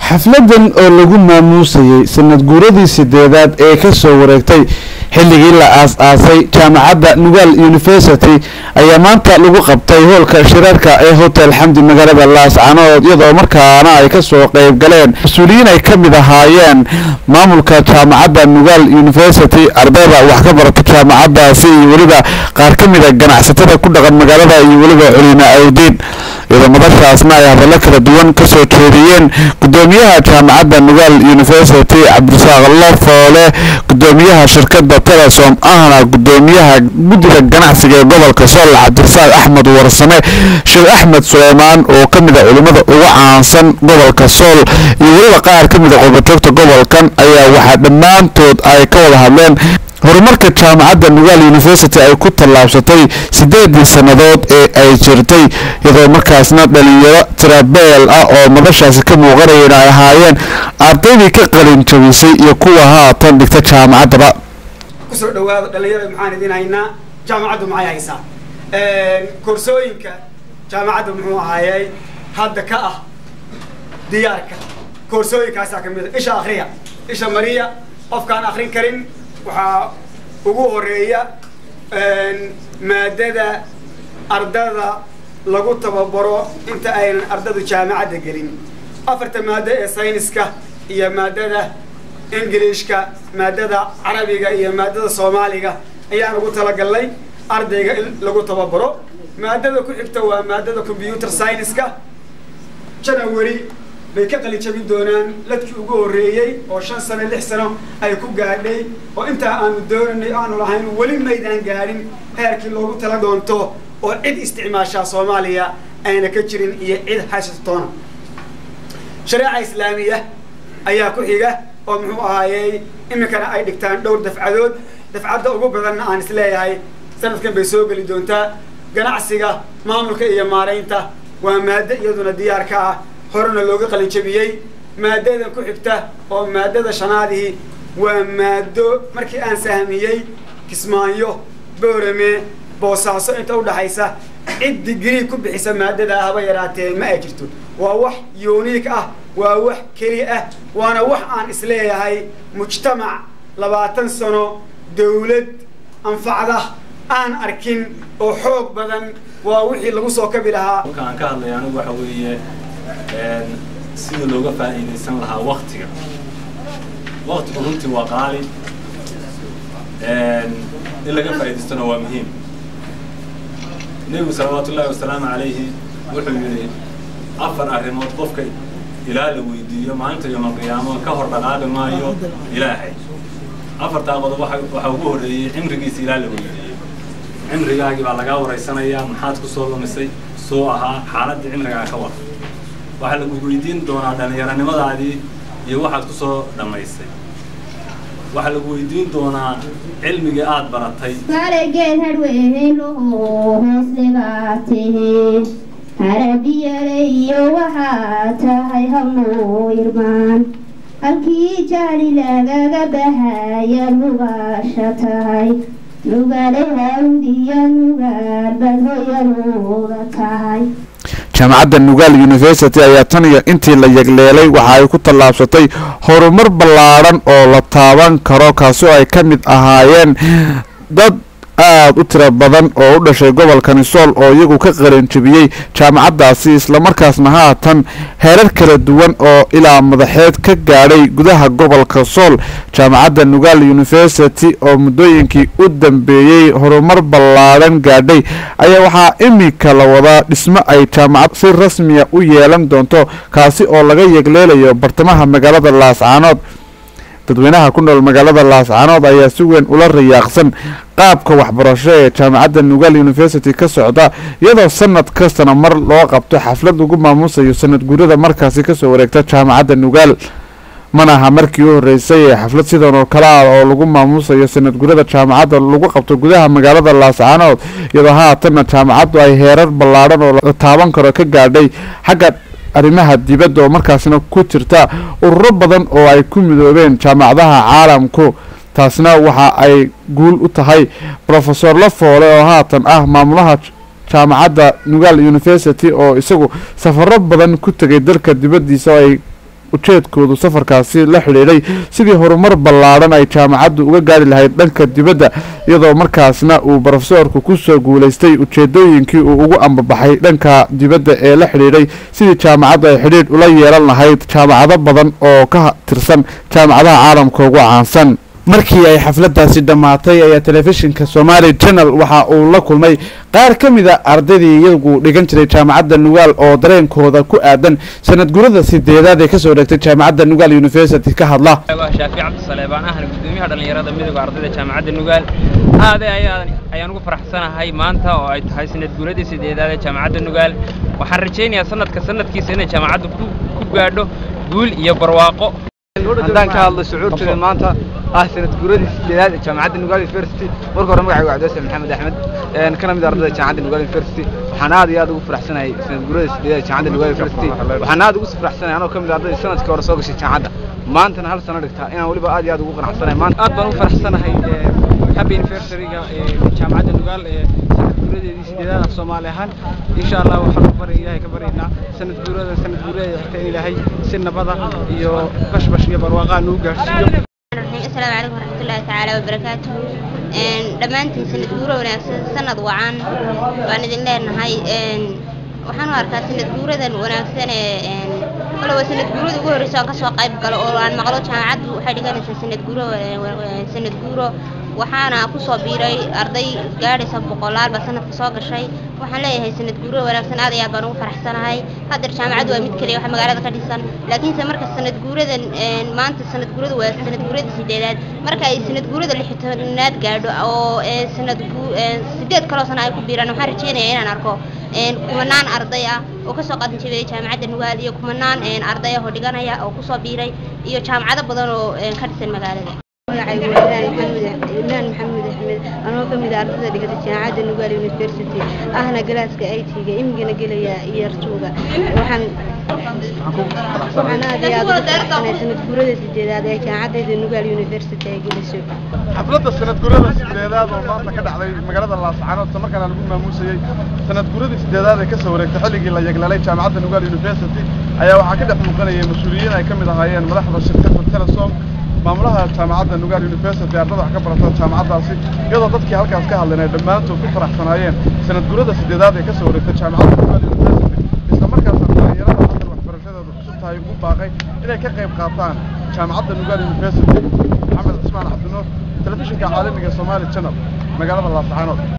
xafladan oo lagu maamuusayay sanad guuradii sideedaad ee ka soo wareegtay xilligii la aas-aasay jaamacadda Nugaal University ayaa maanta lagu qabtay hoolka shirarka ee Hotel Xamdi magaalada Laascaanood iyadoo markaana ay ka soo qayb galeen mas'uuliyiin ay ka mid ahaayeen maamulka jaamacadda Nugaal University ardayda wax ka barata jaamacaddaasi iyo waliba qaar ka mid ah ganacsatada ku dhaqan magaalada iyo waliba culimada aydiin iyadoo madashaasna ay hadallo kala duwan ka soo jeediyeen gudoomiyaha jaamacadda Nugaal University Cabdirasaaq Lafoole gudoomiyaha shirkadda Telesom ahna gudoomiyaha guddiga ganacsiga ee gobolka Sool Cabdirasaaq Axmed Warsame Sheekh Axmed Suleymaan oo ka mid ah culimada ugu caansan gobolka Sool iyo waliba qaar ka mid ah qodobada gobolkan ayaa waxa dhamaantood ay ka wada hadleen horumarka jaamacadda Nugaal University ay ku tallaabsatay 8 sanadood ee ay jirtay iyadoo markaasna dhalinyaro tirabeel ah oo madashaasi ka muuqanayeen ay ahaayeen ardaydii ka qalin jabisay iyo kuwa haatan dhigta jaamacadda kusoo dhawaada dhalinyarada maxaan idin haynaa jaamacaddu maxay haysaa koorsooyinka jaamacaddu muxuu ahaayay hadda ka ah diyaarka koorsooyinkaas ka mid ah isha akhriya isha mariya qofkaan akhrin karin waxaa ugu horeeya maadada ardada lagu tababaro inta aynan ardadu jaamacadda gelin afarta maado ee sayniska iyo maadada ingiliishka maadada carabiga iyo maadada soomaaliga ayaan ugu talagalnay ardayga in lagu tababaro maadada ku xigta waa maadada computer science-ka January bay ka qalin jabin doonaan ladkii ugu horeeyay oo 5 sano 6 sano ay ku gaadhay oo inta aanu doonanay aanu lahayn wali maydaan gaarin heerkii loogu tala doonto oo cid isticmaasha Soomaaliya ayna ka jirin iyo cid haysato shariica islaamiga ayaa ku xiga oo muxuu ahaayay imikana ay dhigtaan dhowr dafcadood dafcadda ugu badan aan isleeyahay sanadkan bay soo gali doontaa ganacsiga maamulka iyo maareynta waa maaddo iyaduna diyaar ka ah horena looga qalin jabiyay maadada ku xigta oo maadada shanaadii waa maado markii aan sahmiyay Kismaayo Boorame Boosaaso inta u dhaxaysa cid degree ku bixisa maadada haba yaraatee ma ay jirto waa wax unique ah waa wax kali ah waana wax aan isleeyahay mujtamac 20 sano dawlad anfacada aan arkin oo xoog badan waa wixii lagu soo kabi lahaa kan ka hadlay anigu waxa weeye sida looga faa'iideysan lahaa waqtiga runtii waa qaali in laga faa'iideystana waa muhiim nabigu sallallahu wasallam alayhi wuxuu yiri afar arrimood qofka ilaa la weydiiyo maalinta yawm qiyaamo ka hor dhaqaaqi maayo ilaahay afarta qodob waxa ugu horeeyay cimrigiisa ilaa la weydiiyo cimrigaagi baa laga wareysanayaa maxaad ku soo lumisay soo ahaa xaaladda cimrigaaga ka war waxa lagu weydiin doonaa dhalinyaranimadaadii iyo waxaad ku soo dhamaysay waxa lagu weydiin doonaa cilmiga aad baratay farageen hadweeno hoosleegatee harabiyaleeyo waxa tahay hawlo irmaan halkii jaali lagaga bahaya lugasha tahay lugaaleewdiya nugaal badhoyanuga tahay jaamacadda Nugaal University ayaa tan iyo intii la yagleelay waxa ay ku tallaabsatay horumar ballaaran oo la taaban karo kaasoo ay ka mid ahaayeen dad aad u tiro badan oo u dhashay gobolka Sool oo iyagu ka qalin jabiyay jaamacaddaasi isla markaasna haatan heerar kala duwan oo ilaa madaxeed ka gaadhay gudaha gobolka Sool jaamacadda Nugaal University oo muddooyinkii u dambeeyay horumar ballaaran gaadhay ayaa waxa imika la wada dhismo ay jaamacad si rasmi ah u yeelan doonto kaasi oo laga yagleelayo bartamaha magaalada Laascaanood dadweynaha ku nool magaalada Laascaanood ayaa si weyn ula riyaaqsan qaabka waxbarasho ee jaamacadda Nugaal University ka socda iyadoo sanad kastana mar loo qabto xaflad ugu maamuusayo sanad guurada markaasi ka soo wareegta jaamacadda Nugaal manaha markii u horeysay xaflad sidan oo kala ah oo lagu maamuusayo sanad guurada jaamacadda lagu qabto gudaha magaalada Laascaanood iyadoo haatan jaamacaddu ay heerar ballaaran oo la taaban karo ka gaadhay xagga arrimaha dibadda oo markaasna ku jirta ururo badan oo ay ku midoobeen jaamacadaha caalamku taasna waxa ay guul u tahay Professor Lafoole oo haatan ah maamulaha jaamacadda Nugaal University oo isagu safarro badan ku tagay dalka dibaddiisa ay ujeedkoodu safarkaasi la xidhiidhay sidii horumar ballaaran ay jaamacaddu uga gaari lahayd dhanka dibadda iyadoo markaasna uu profesorku ku soo guulaystay ujeedooyinkii uu ugu ambabaxay dhanka dibadda ee la xidhiidhay sidii jaamacaddu ay xidhiidh ula yeelan lahayd jaamacado badan oo ka tirsan jaamacadaha caalamka ugu caansan markii ay xafladaasi dhammaatay ayaa telefishinka Somali Channel waxa uu la kulmay qaar ka mid ah ardaydii iyagu dhigan jiray jaamacadda Nugaal oo dareenkooda ku aadan sanad gurada 8aad ee ka soo dhigtay jaamacadda Nugaal University ka hadla Shaafi Cabdi Saleebaan ahna gudoomiyaha dhalinyarada midowga ardayda jaamacadda Nugaal ayaan ugu faraxsanahay maanta oo ay tahay sanad gurada 8aad ee jaamacadda Nugaal waxaan rajaynayaa sanadkiisa inay jaamacaddu ku gaadho guul iyo barwaaqo عندنا كهذا الشعور في المانتا سنة جوري استدلال جامعة النقال الفيرستي وركور مقعد وعدوس محمد أحمد كنا مدرب جامعة النقال الفيرستي وحناد يادو فرح سنة سنة جوري استدلال جامعة النقال الفيرستي وحناد وقص فرح سنة أنا وكم مدرب سنة كورسوق شيء جامعة ما أنت نهال سنة ركتها أنا أولي بقى يادو فرح سنة ما أنت أكبر فرح سنة هي هابي انفيرسري جامعة النقال جوري استدلال الصومالي هان إن شاء الله وحنا بريء كبرينا سنة جوري حتى إلى هي سنة بضع يو بش برواقع نوجا السلام عليكم ورحمة الله تعالى وبركاته. لما أنت سنة جورة وناسة سنة وعن وأنا دلنا هاي وحنا أركان سنة جورة ذا وناسة ولو سنة جورة جورة رسالة كسوق قيب قالوا عن مقالات عن عد وحدي كانت سنة جورة وحنا أكو صبيري أرضي جاري سب قلال بس أنا في صاغ شيء وحنا هي سنة جورة ولا سنة هذا يبانو فرح سنة هاي هذا الشام عدو أميت كلي وحنا مقالة كديسان لكن سمرك السنة جورة ذا ما أنت السنة جورة وسنة جورة سديدات مركا سنة جورة اللي حتى جاردو أو سنة سديد كلاس أنا أكو بيران وحرجيني أنا ناركو كمنان أرضية وكسوق قدم شيء جامعة النوال يو كمنان أرضية هو دجانا يا أو كصبيري يو جامعة بدرو كديس المقالة إلهان محمد أحمد أنا كم إذا أردت لقيت جامعة النوال يونيفرسيتي أهنا جلاس كأيتي إمجنا جليا يرتوجا وحنا هذه سنة جورة استدلال جامعة النوال يونيفرسيتي جلسوا حفلة السنة جورة استدلال وما كده على مجال الله سبحانه وتعالى كان نقول موسى سنة جورة استدلال كسورة تحلق إلا يجلالي جامعة النوال يونيفرسيتي أيوة حكيت في مقالة مسؤولين أي كم إذا هايين ملاحظة الشركات والتلسوم maamulaha jaamacadda Nugaal University ardada wax ka barata jaamacadaasi iyadoo dadkii halkaas ka hadlayay dhamaantood ku faraxsanaayeen sanad gurada 8aad ee ka soo wareegtay jaamacadda Nugaal University isla markaasna dhalinyarada hadda waxbarashadooda cusub tahay ugu baaqay inay ka qayb qaataan jaamacadda Nugaal University Maxamed Ismaan Cabdi Nuur telefishinka caalamiga Somali Channel magaalada Laascaanood